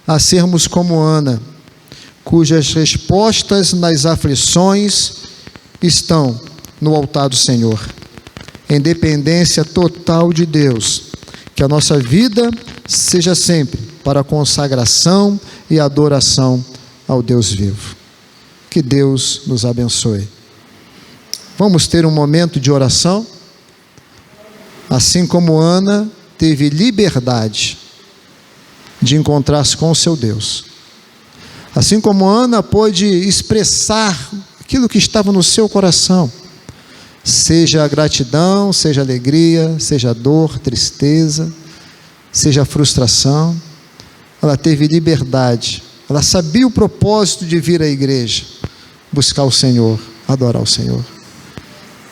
a sermos como Ana, cujas respostas nas aflições estão no altar do Senhor, em dependência total de Deus. Que a nossa vida seja sempre para a consagração e adoração ao Deus vivo. Que Deus nos abençoe. Vamos ter um momento de oração? Assim como Ana teve liberdade de encontrar-se com o seu Deus. Assim como Ana pôde expressar aquilo que estava no seu coração. Seja gratidão, seja alegria, seja dor, tristeza, seja frustração. Ela teve liberdade. Ela sabia o propósito de vir à igreja, buscar o Senhor, adorar o Senhor.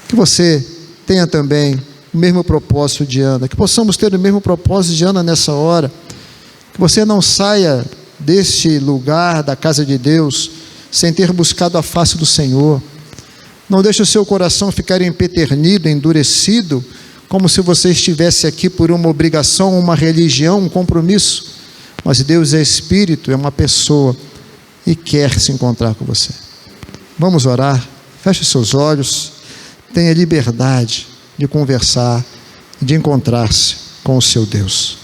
Que você tenha também o mesmo propósito de Ana, que possamos ter o mesmo propósito de Ana nessa hora, que você não saia deste lugar, da casa de Deus, sem ter buscado a face do Senhor. Não deixe o seu coração ficar empeternido, endurecido, como se você estivesse aqui por uma obrigação, uma religião, um compromisso, mas Deus é Espírito, é uma pessoa, e quer se encontrar com você. Vamos orar, feche seus olhos, tenha liberdade de conversar, de encontrar-se com o seu Deus.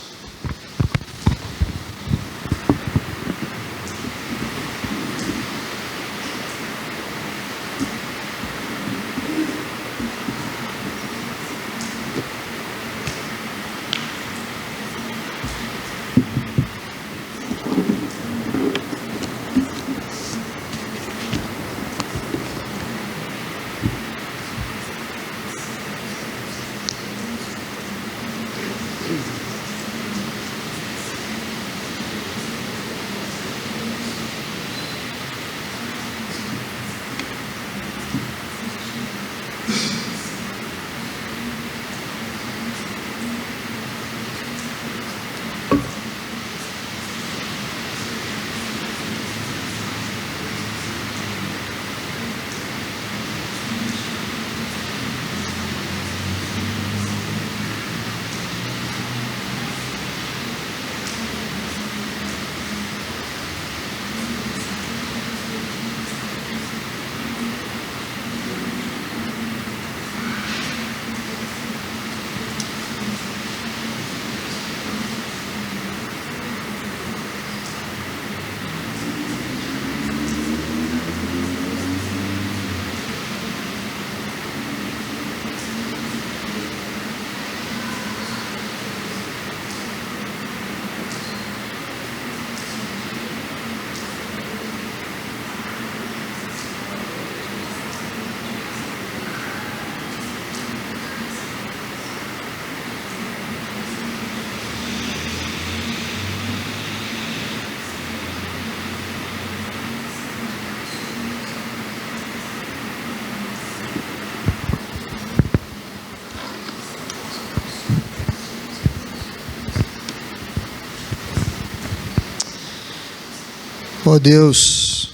Ó Deus,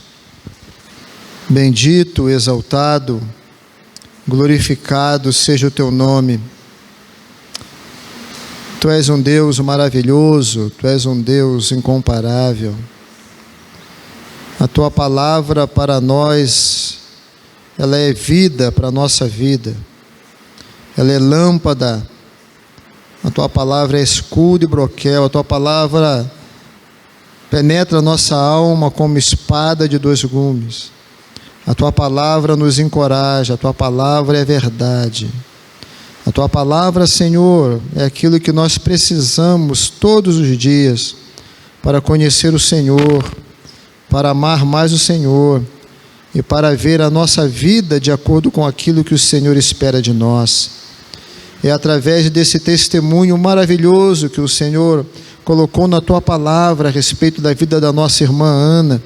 bendito, exaltado, glorificado seja o teu nome. Tu és um Deus maravilhoso, tu és um Deus incomparável. A tua palavra para nós, ela é vida para a nossa vida. Ela é lâmpada. A tua palavra é escudo e broquel. A tua palavra penetra a nossa alma como espada de dois gumes. A tua palavra nos encoraja. A tua palavra é verdade. A tua palavra, Senhor, é aquilo que nós precisamos todos os dias para conhecer o Senhor, para amar mais o Senhor e para ver a nossa vida de acordo com aquilo que o Senhor espera de nós. É através desse testemunho maravilhoso que o Senhor colocou na tua palavra a respeito da vida da nossa irmã Ana,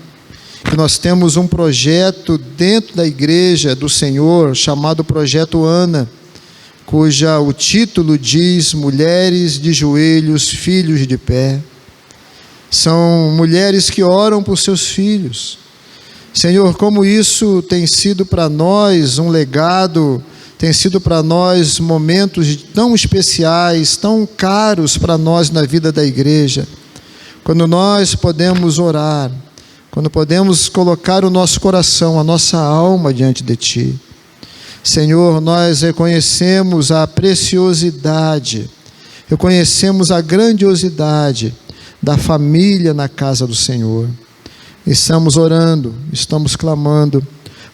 que nós temos um projeto dentro da igreja do Senhor chamado Projeto Ana, cuja o título diz Mulheres de Joelhos, Filhos de Pé. São mulheres que oram por seus filhos. Senhor, como isso tem sido para nós um legado, tem sido para nós momentos tão especiais, tão caros para nós na vida da igreja, quando nós podemos orar, quando podemos colocar o nosso coração, a nossa alma diante de Ti. Senhor, nós reconhecemos a preciosidade, reconhecemos a grandiosidade da família na casa do Senhor. Estamos orando, estamos clamando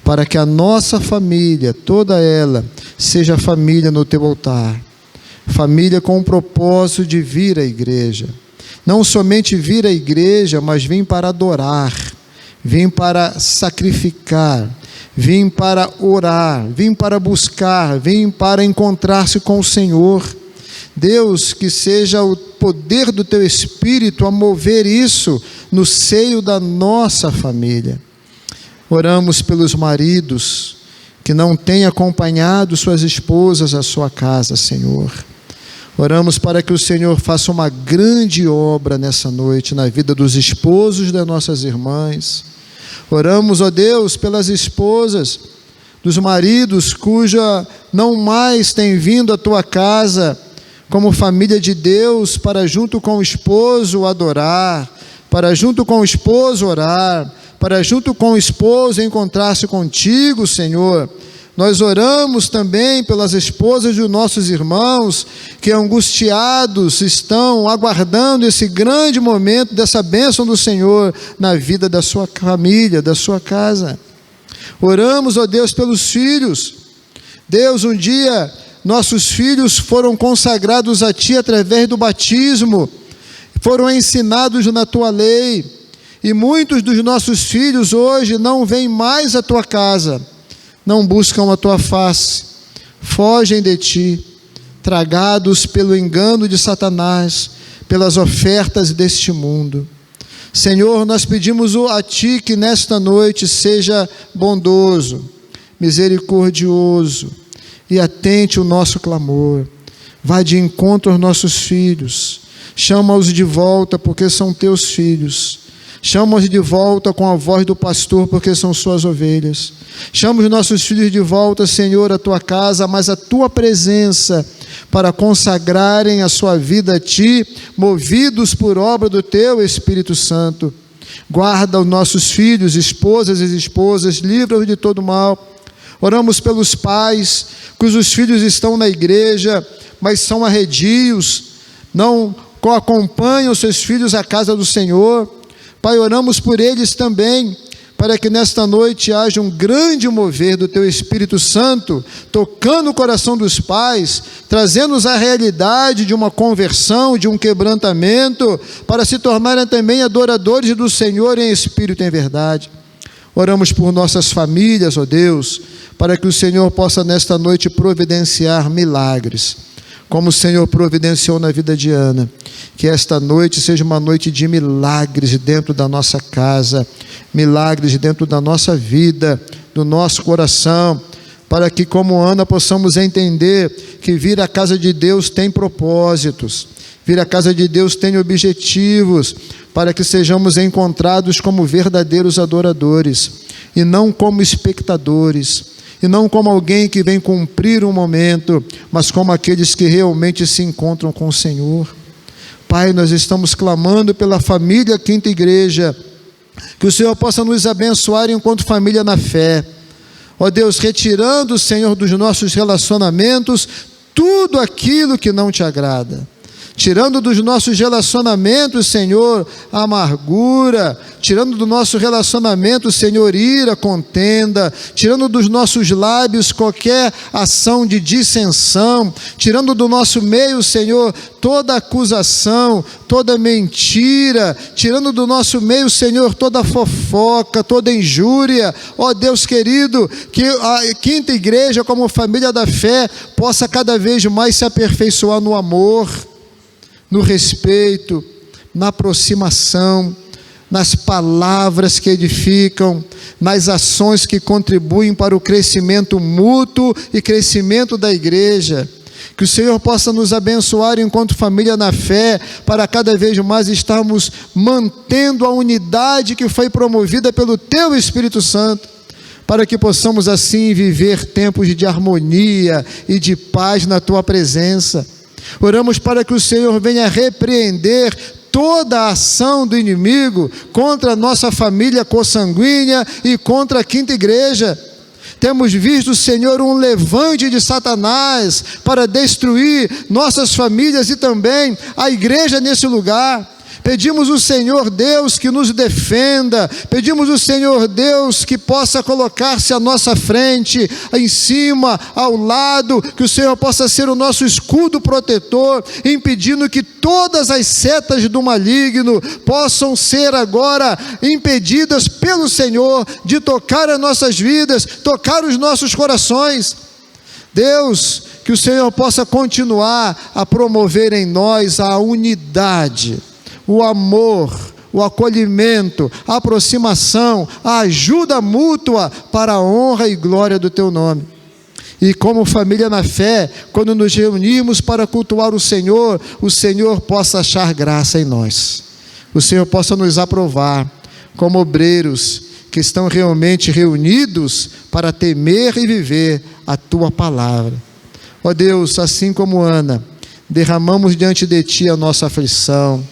para que a nossa família, toda ela, seja família no Teu altar. Família com o propósito de vir à igreja. Não somente vir à igreja, mas vir para adorar, vir para sacrificar, vim para orar, vim para buscar, vim para encontrar-se com o Senhor. Deus, que seja o poder do Teu Espírito a mover isso no seio da nossa família. Oramos pelos maridos que não têm acompanhado suas esposas à sua casa, Senhor. Oramos para que o Senhor faça uma grande obra nessa noite na vida dos esposos das nossas irmãs. Oramos, ó Deus, pelas esposas dos maridos cuja não mais tem vindo à Tua casa como família de Deus para junto com o esposo adorar, para junto com o esposo orar, para junto com o esposo encontrar-se contigo, Senhor. Nós oramos também pelas esposas dos nossos irmãos que angustiados estão aguardando esse grande momento dessa bênção do Senhor na vida da sua família, da sua casa. Oramos, ó Deus, pelos filhos. Deus, um dia nossos filhos foram consagrados a Ti através do batismo, foram ensinados na Tua lei, e muitos dos nossos filhos hoje não vêm mais à Tua casa, não buscam a Tua face, fogem de Ti, tragados pelo engano de Satanás, pelas ofertas deste mundo. Senhor, nós pedimos a Ti que nesta noite seja bondoso, misericordioso e atente o nosso clamor. Vai de encontro aos nossos filhos, chama-os de volta porque são Teus filhos. Chama-os de volta com a voz do pastor, porque são suas ovelhas. Chama os nossos filhos de volta, Senhor, à Tua casa, mas a Tua presença, para consagrarem a sua vida a Ti, movidos por obra do Teu Espírito Santo. Guarda os nossos filhos, esposas e esposas, livra-os de todo mal. Oramos pelos pais, cujos filhos estão na igreja, mas são arredios, não acompanham seus filhos à casa do Senhor. Pai, oramos por eles também, para que nesta noite haja um grande mover do Teu Espírito Santo, tocando o coração dos pais, trazendo-os à realidade de uma conversão, de um quebrantamento, para se tornarem também adoradores do Senhor em espírito e em verdade. Oramos por nossas famílias, ó Deus, para que o Senhor possa nesta noite providenciar milagres, como o Senhor providenciou na vida de Ana. Que esta noite seja uma noite de milagres dentro da nossa casa, milagres dentro da nossa vida, do nosso coração, para que, como Ana, possamos entender que vir à casa de Deus tem propósitos, vir à casa de Deus tem objetivos, para que sejamos encontrados como verdadeiros adoradores, e não como espectadores, e não como alguém que vem cumprir um momento, mas como aqueles que realmente se encontram com o Senhor. Pai, nós estamos clamando pela família Quinta Igreja, que o Senhor possa nos abençoar enquanto família na fé. Ó Deus, retirando, Senhor, dos nossos relacionamentos tudo aquilo que não te agrada. Tirando dos nossos relacionamentos, Senhor, a amargura, tirando do nosso relacionamento, Senhor, ira, contenda, tirando dos nossos lábios qualquer ação de dissensão, tirando do nosso meio, Senhor, toda acusação, toda mentira, tirando do nosso meio, Senhor, toda fofoca, toda injúria. Ó Deus querido, que a Quinta Igreja, como família da fé, possa cada vez mais se aperfeiçoar no amor, no respeito, na aproximação, nas palavras que edificam, nas ações que contribuem para o crescimento mútuo e crescimento da igreja. Que o Senhor possa nos abençoar enquanto família na fé, para cada vez mais estarmos mantendo a unidade que foi promovida pelo Teu Espírito Santo, para que possamos assim viver tempos de harmonia e de paz na Tua presença. Oramos para que o Senhor venha repreender toda a ação do inimigo contra a nossa família consanguínea e contra a Quinta Igreja. Temos visto, Senhor, um levante de Satanás para destruir nossas famílias e também a igreja nesse lugar. Pedimos o Senhor Deus que nos defenda, pedimos o Senhor Deus que possa colocar-se à nossa frente, em cima, ao lado, que o Senhor possa ser o nosso escudo protetor, impedindo que todas as setas do maligno possam ser agora impedidas pelo Senhor de tocar as nossas vidas, tocar os nossos corações. Deus, que o Senhor possa continuar a promover em nós a unidade, o amor, o acolhimento, a aproximação, a ajuda mútua para a honra e glória do Teu nome. E como família na fé, quando nos reunimos para cultuar o Senhor possa achar graça em nós. O Senhor possa nos aprovar como obreiros que estão realmente reunidos para temer e viver a Tua palavra. Ó Deus, assim como Ana, derramamos diante de Ti a nossa aflição,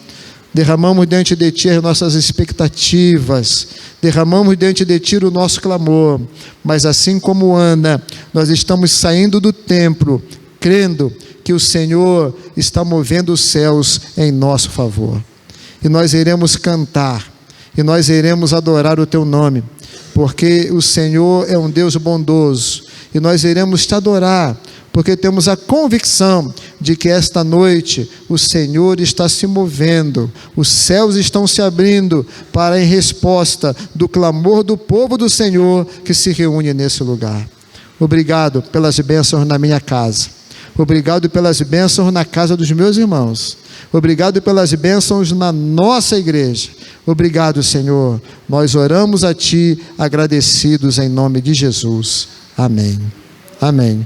derramamos diante de Ti as nossas expectativas, derramamos diante de Ti o nosso clamor, mas assim como Ana, nós estamos saindo do templo, crendo que o Senhor está movendo os céus em nosso favor, e nós iremos cantar, e nós iremos adorar o Teu nome, porque o Senhor é um Deus bondoso, e nós iremos Te adorar, porque temos a convicção de que esta noite o Senhor está se movendo, os céus estão se abrindo para em resposta do clamor do povo do Senhor que se reúne nesse lugar. Obrigado pelas bênçãos na minha casa, obrigado pelas bênçãos na casa dos meus irmãos, obrigado pelas bênçãos na nossa igreja. Obrigado, Senhor, nós oramos a Ti agradecidos em nome de Jesus. Amém. Amém.